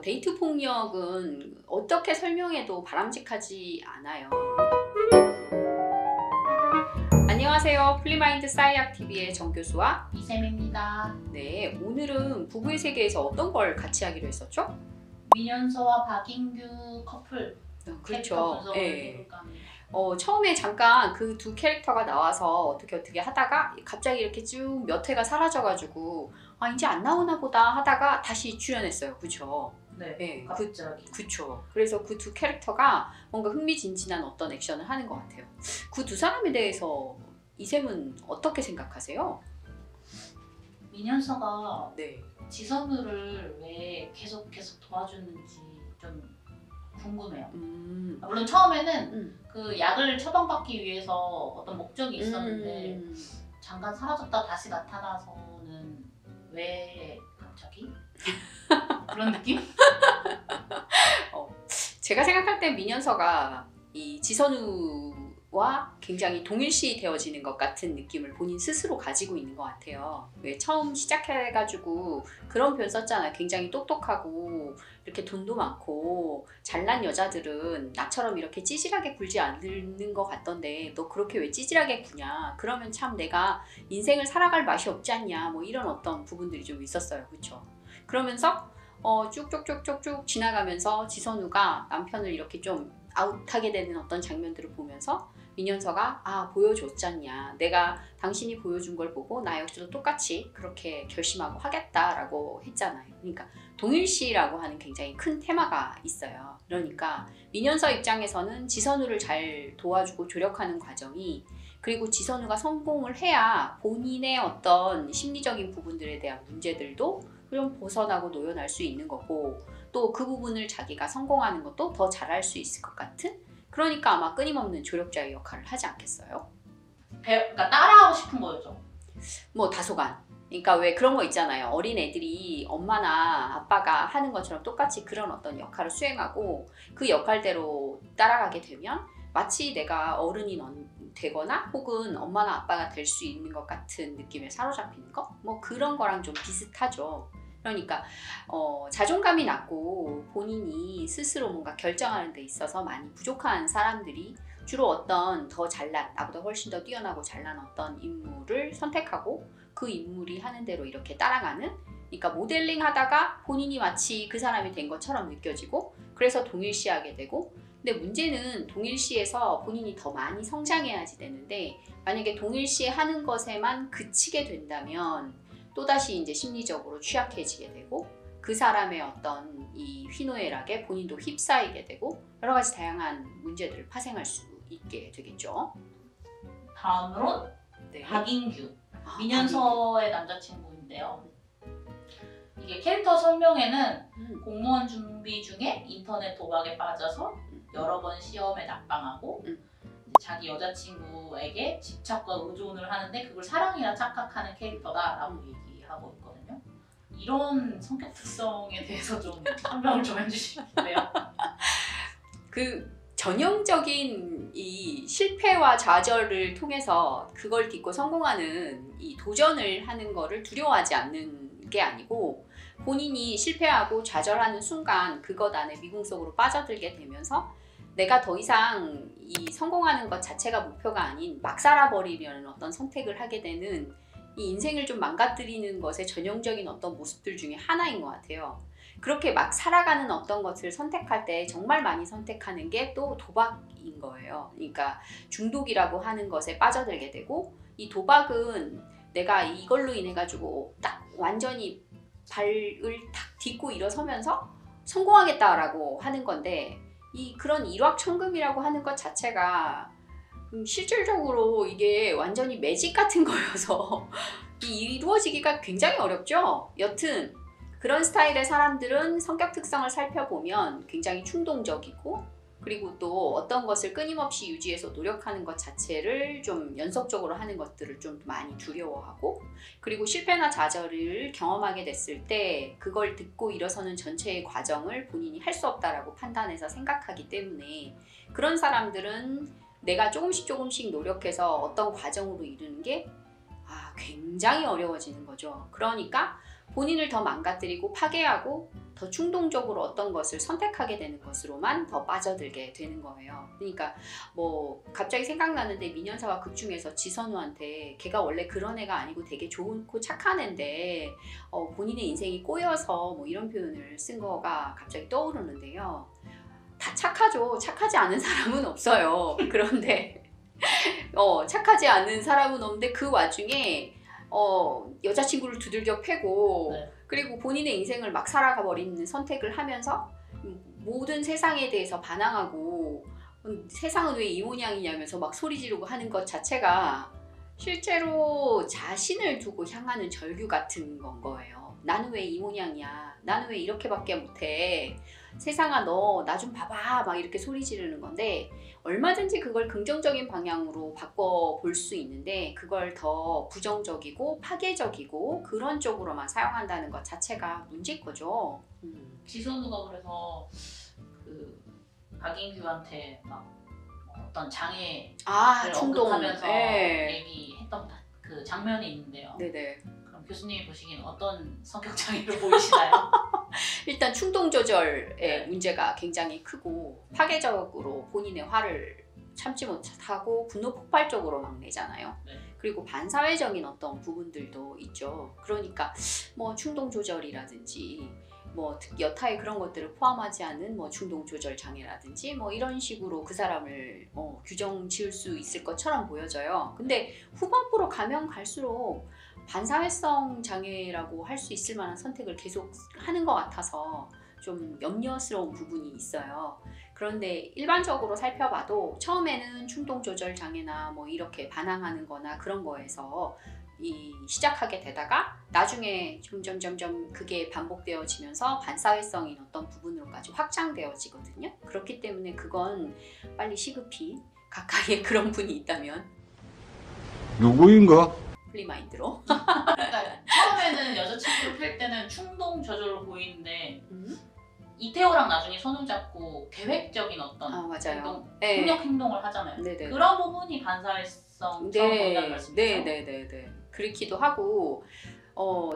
데이트 폭력은 어떻게 설명해도 바람직하지 않아요. 안녕하세요. 플리마인드 사이학TV의 정교수와 이쌤입니다. 네, 오늘은 부부의 세계에서 어떤 걸 같이 하기로 했었죠? 민현서와 박인규 커플 캐릭터 그렇죠. 분석을 네. 해볼까 합니다. 처음에 잠깐 그 두 캐릭터가 나와서 어떻게 하다가 갑자기 이렇게 쭉 몇 회가 사라져가지고 이제 안 나오나 보다 하다가 다시 출연했어요. 그쵸? 네, 갑자기. 갑자기. 그쵸. 그래서 그 두 캐릭터가 뭔가 흥미진진한 어떤 액션을 하는 것 같아요. 그 두 사람에 대해서 이쌤은 어떻게 생각하세요? 민현서가 네. 지선우를 왜 계속 도와주는지 좀 궁금해요. 음. 물론 처음에는 그 약을 처방받기 위해서 어떤 목적이 있었는데 잠깐 사라졌다 다시 나타나서는 왜 갑자기? 그런 느낌? 제가 생각할 때 민현서가 이 지선우와 굉장히 동일시 되어지는 것 같은 느낌을 본인 스스로 가지고 있는 것 같아요. 왜 처음 시작해가지고 그런 표현 썼잖아요. 굉장히 똑똑하고 이렇게 돈도 많고 잘난 여자들은 나처럼 이렇게 찌질하게 굴지 않는 것 같던데 너 그렇게 왜 찌질하게 구냐? 그러면 참 내가 인생을 살아갈 맛이 없지 않냐? 뭐 이런 어떤 부분들이 좀 있었어요. 그렇죠? 그러면서 쭉쭉쭉쭉쭉 지나가면서 지선우가 남편을 이렇게 좀 아웃하게 되는 어떤 장면들을 보면서 민현서가 보여줬잖냐, 내가 당신이 보여준 걸 보고 나 역시도 똑같이 그렇게 결심하고 하겠다라고 했잖아요. 그러니까 동일시라고 하는 굉장히 큰 테마가 있어요. 그러니까 민현서 입장에서는 지선우를 잘 도와주고 조력하는 과정이, 그리고 지선우가 성공을 해야 본인의 어떤 심리적인 부분들에 대한 문제들도 좀 벗어나고 노연할 수 있는 거고, 또 그 부분을 자기가 성공하는 것도 더 잘할 수 있을 것 같은, 그러니까 아마 끊임없는 조력자의 역할을 하지 않겠어요? 그러니까 따라하고 싶은 거죠. 뭐 다소간. 그러니까 왜 그런 거 있잖아요. 어린 애들이 엄마나 아빠가 하는 것처럼 똑같이 그런 어떤 역할을 수행하고 그 역할대로 따라가게 되면 마치 내가 어른이 되거나 혹은 엄마나 아빠가 될 수 있는 것 같은 느낌에 사로잡히는 거? 뭐 그런 거랑 좀 비슷하죠. 그러니까 자존감이 낮고 본인이 스스로 뭔가 결정하는 데 있어서 많이 부족한 사람들이 주로 어떤 더 잘난, 나보다 훨씬 더 뛰어나고 잘난 어떤 인물을 선택하고 그 인물이 하는 대로 이렇게 따라가는, 그러니까 모델링 하다가 본인이 마치 그 사람이 된 것처럼 느껴지고 그래서 동일시하게 되고, 근데 문제는 동일시에서 본인이 더 많이 성장해야지 되는데 만약에 동일시하는 것에만 그치게 된다면 또다시 이제 심리적으로 취약해지게 되고 그 사람의 어떤 이 희노애락에 본인도 휩싸이게 되고 여러 가지 다양한 문제들을 파생할 수 있게 되겠죠. 다음으로 네. 박인규, 민현서의 남자친구인데요. 이게 캐릭터 설명에는 공무원 준비 중에 인터넷 도박에 빠져서 여러 번 시험에 낙방하고 자기 여자친구에게 집착과 의존을 하는데 그걸 사랑이라 착각하는 캐릭터다라고 얘기하고 있거든요. 이런 성격 특성에 대해서 좀 설명을 좀 해주실래요? 그 전형적인 이 실패와 좌절을 통해서 그걸 딛고 성공하는 이 도전을 하는 거를 두려워하지 않는 게 아니고, 본인이 실패하고 좌절하는 순간 그것 안에 미궁 속으로 빠져들게 되면서 내가 더 이상 이 성공하는 것 자체가 목표가 아닌 막 살아버리려는 어떤 선택을 하게 되는, 이 인생을 좀 망가뜨리는 것의 전형적인 어떤 모습들 중에 하나인 것 같아요. 그렇게 막 살아가는 어떤 것을 선택할 때 정말 많이 선택하는 게 또 도박인 거예요. 그러니까 중독이라고 하는 것에 빠져들게 되고, 이 도박은 내가 이걸로 인해 가지고 딱 완전히 발을 탁 딛고 일어서면서 성공하겠다라고 하는 건데, 이 그런 일확천금이라고 하는 것 자체가 실질적으로 이게 완전히 매직 같은 거여서 이루어지기가 굉장히 어렵죠. 여튼 그런 스타일의 사람들은 성격 특성을 살펴보면 굉장히 충동적이고, 그리고 또 어떤 것을 끊임없이 유지해서 노력하는 것 자체를 좀 연속적으로 하는 것들을 좀 많이 두려워하고, 그리고 실패나 좌절을 경험하게 됐을 때 그걸 듣고 일어서는 전체의 과정을 본인이 할 수 없다라고 판단해서 생각하기 때문에 그런 사람들은 내가 조금씩 노력해서 어떤 과정으로 이루는 게 굉장히 어려워지는 거죠. 그러니까 본인을 더 망가뜨리고 파괴하고 더 충동적으로 어떤 것을 선택하게 되는 것으로만 더 빠져들게 되는 거예요. 그러니까 뭐 갑자기 생각나는데 민현사가 극 중에서 지선우한테 걔가 원래 그런 애가 아니고 되게 좋고 착한 애인데 본인의 인생이 꼬여서 뭐 이런 표현을 쓴 거가 갑자기 떠오르는데요. 다 착하죠. 착하지 않은 사람은 없어요. 그런데 착하지 않은 사람은 없는데 그 와중에 여자친구를 두들겨 패고 네. 그리고 본인의 인생을 막 살아가 버리는 선택을 하면서 모든 세상에 대해서 반항하고 세상은 왜 이 모양이냐면서 막 소리 지르고 하는 것 자체가 실제로 자신을 두고 향하는 절규 같은 건 거예요. 나는 왜 이 모양이야? 나는 왜 이렇게밖에 못해? 세상아 너 나 좀 봐봐 막 이렇게 소리 지르는 건데 얼마든지 그걸 긍정적인 방향으로 바꿔볼 수 있는데 그걸 더 부정적이고 파괴적이고 그런 쪽으로만 사용한다는 것 자체가 문제인 거죠. 지선우가 그래서 그 박인규한테 막 어떤 장애를 언급하면서 얘기했던 그 장면이 있는데요. 네네. 그럼 교수님이 보시기엔 어떤 성격 장애를 보이시나요? 일단 충동 조절의 문제가 굉장히 크고 파괴적으로 본인의 화를 참지 못하고 분노 폭발적으로 막 내잖아요. 그리고 반사회적인 어떤 부분들도 있죠. 그러니까 뭐 충동 조절이라든지 뭐 여타의 그런 것들을 포함하지 않은 뭐 충동 조절 장애라든지 뭐 이런 식으로 그 사람을 규정 지을 수 있을 것처럼 보여져요. 근데 후반부로 가면 갈수록 반사회성 장애라고 할 수 있을 만한 선택을 계속 하는 것 같아서 좀 염려스러운 부분이 있어요. 그런데 일반적으로 살펴봐도 처음에는 충동 조절 장애나 뭐 이렇게 반항하는 거나 그런 거에서 시작하게 되다가 나중에 점점 그게 반복되어지면서 반사회성인 어떤 부분으로까지 확장되어지거든요. 그렇기 때문에 그건 빨리 시급히 가까이에 그런 분이 있다면 누구인가? 플리마인드로 그러니까 처음에는 여자친구를 팰 때는 충동 저절로 보이는데 이태호랑 나중에 손을 잡고 계획적인 어떤 맞아요. 폭력 행동을 하잖아요. 네네. 그런 부분이 반사회성처럼 보인다는 말씀이죠? 네네네. 그렇기도 하고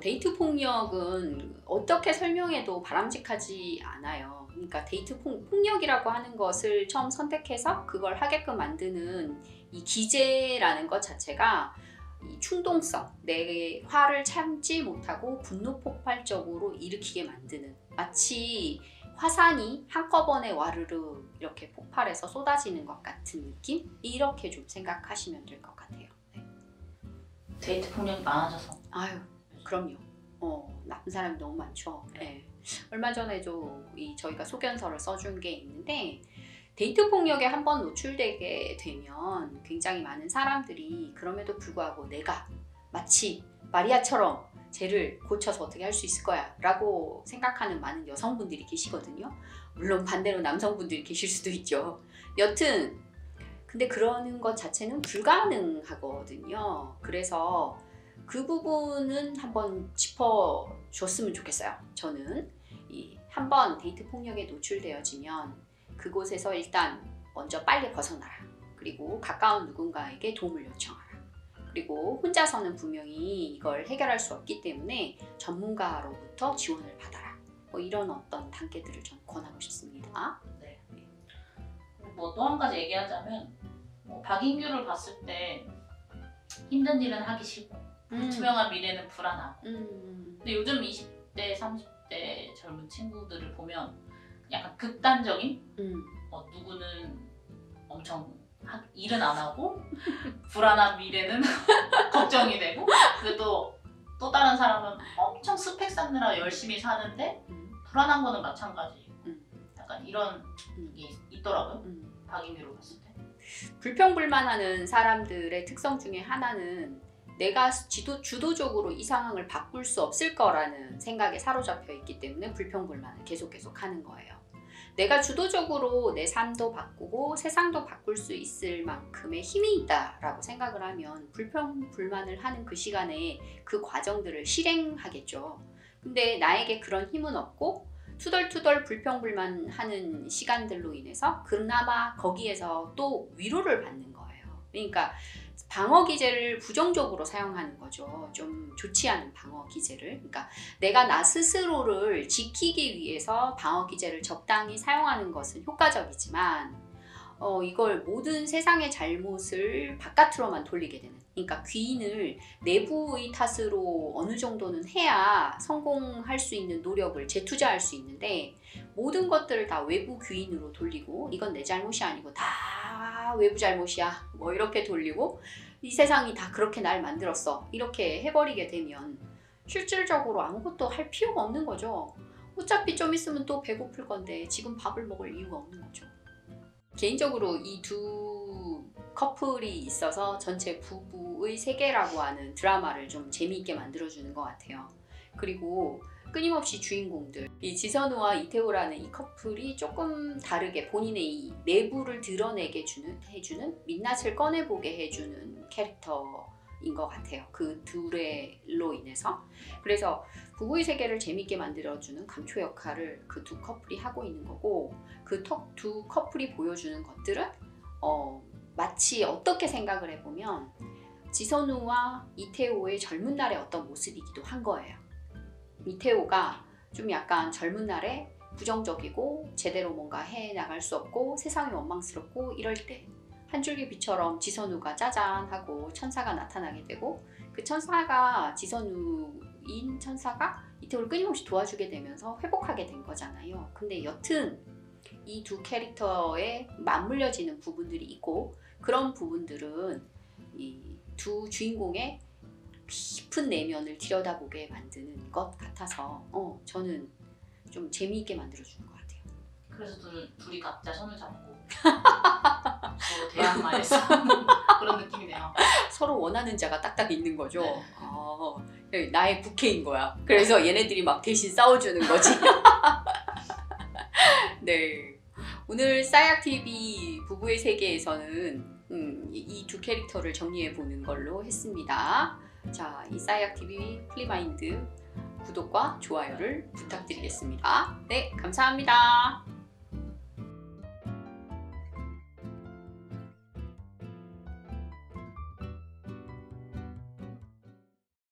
데이트 폭력은 어떻게 설명해도 바람직하지 않아요. 그러니까 데이트 폭력이라고 하는 것을 처음 선택해서 그걸 하게끔 만드는 이 기제라는 것 자체가 이 충동성, 내 화를 참지 못하고 분노 폭발적으로 일으키게 만드는 마치 화산이 한꺼번에 와르르 이렇게 폭발해서 쏟아지는 것 같은 느낌? 이렇게 좀 생각하시면 될 것 같아요. 네. 데이트 폭력이 많아져서 아유, 그럼요. 나쁜 사람이 너무 많죠. 네. 얼마 전에도 저희가 소견서를 써준 게 있는데 데이트 폭력에 한번 노출되게 되면 굉장히 많은 사람들이 그럼에도 불구하고 내가 마치 마리아처럼 쟤를 고쳐서 어떻게 할 수 있을 거야 라고 생각하는 많은 여성분들이 계시거든요. 물론 반대로 남성분들이 계실 수도 있죠. 여튼 근데 그러는 것 자체는 불가능하거든요. 그래서 그 부분은 한번 짚어줬으면 좋겠어요. 저는 한번 데이트 폭력에 노출되어지면 그곳에서 일단 먼저 빨리 벗어나라. 그리고 가까운 누군가에게 도움을 요청하라. 그리고 혼자서는 분명히 이걸 해결할 수 없기 때문에 전문가로부터 지원을 받아라. 뭐 이런 어떤 단계들을 저는 권하고 싶습니다. 네. 뭐 또 한 가지 얘기하자면 박인규를 봤을 때 힘든 일은 하기 싫고 불투명한 미래는 불안하고 근데 요즘 20대, 30대 젊은 친구들을 보면 약간 극단적인 누구는 엄청 일은 안 하고 불안한 미래는 걱정이 되고 근데 또 다른 사람은 엄청 스펙 쌓느라 열심히 사는데 불안한 거는 마찬가지 약간 이런 게 있더라고요. 박인규로 봤을 때 불평불만하는 사람들의 특성 중에 하나는 내가 주도적으로 이 상황을 바꿀 수 없을 거라는 생각에 사로잡혀 있기 때문에 불평불만을 계속 하는 거예요. 내가 주도적으로 내 삶도 바꾸고 세상도 바꿀 수 있을 만큼의 힘이 있다라고 생각을 하면 불평불만을 하는 그 시간에 그 과정들을 실행하겠죠. 근데 나에게 그런 힘은 없고 투덜투덜 불평불만하는 시간들로 인해서 그나마 거기에서 또 위로를 받는 거예요. 그러니까 방어 기제를 부정적으로 사용하는 거죠. 좀 좋지 않은 방어 기제를. 그러니까 내가 나 스스로를 지키기 위해서 방어 기제를 적당히 사용하는 것은 효과적이지만 이걸 모든 세상의 잘못을 바깥으로만 돌리게 되는, 그러니까 귀인을 내부의 탓으로 어느 정도는 해야 성공할 수 있는 노력을 재투자할 수 있는데 모든 것들을 다 외부 귀인으로 돌리고 이건 내 잘못이 아니고 다 외부 잘못이야 뭐 이렇게 돌리고 이 세상이 다 그렇게 날 만들었어 이렇게 해버리게 되면 실질적으로 아무것도 할 필요가 없는 거죠. 어차피 좀 있으면 또 배고플 건데 지금 밥을 먹을 이유가 없는 거죠. 개인적으로 이 두 커플이 있어서 전체 부부의 세계라고 하는 드라마를 좀 재미있게 만들어주는 것 같아요. 그리고 끊임없이 주인공들, 이 지선우와 이태호라는 이 커플이 조금 다르게 본인의 이 내부를 드러내게 해주는 민낯을 꺼내보게 해주는 캐릭터인 것 같아요. 그 둘로 인해서. 그래서 부부의 세계를 재밌게 만들어주는 감초 역할을 그 두 커플이 하고 있는 거고, 그 두 커플이 보여주는 것들은 마치 어떻게 생각을 해보면 지선우와 이태호의 젊은 날의 어떤 모습이기도 한 거예요. 이태호가 좀 약간 젊은 날에 부정적이고 제대로 뭔가 해나갈 수 없고 세상이 원망스럽고 이럴 때 한 줄기 빛처럼 지선우가 짜잔 하고 천사가 나타나게 되고, 그 천사가 지선우인 천사가 이태호를 끊임없이 도와주게 되면서 회복하게 된 거잖아요. 근데 여튼 이 두 캐릭터에 맞물려지는 부분들이 있고, 그런 부분들은 이 두 주인공의 깊은 내면을 들여다보게 만드는 것 같아서 저는 좀 재미있게 만들어주는 것 같아요. 그래서 둘이 각자 손을 잡고 서로 대항마에서 그런 느낌이네요. 서로 원하는 자가 딱딱 있는 거죠. 네. 나의 부캐인 거야. 그래서 얘네들이 막 대신 싸워주는 거지. 네, 오늘 싸약TV 부부의 세계에서는 이 두 캐릭터를 정리해보는 걸로 했습니다. 자, 이 싸약TV 플리마인드 구독과 좋아요를 부탁드리겠습니다. 네, 감사합니다.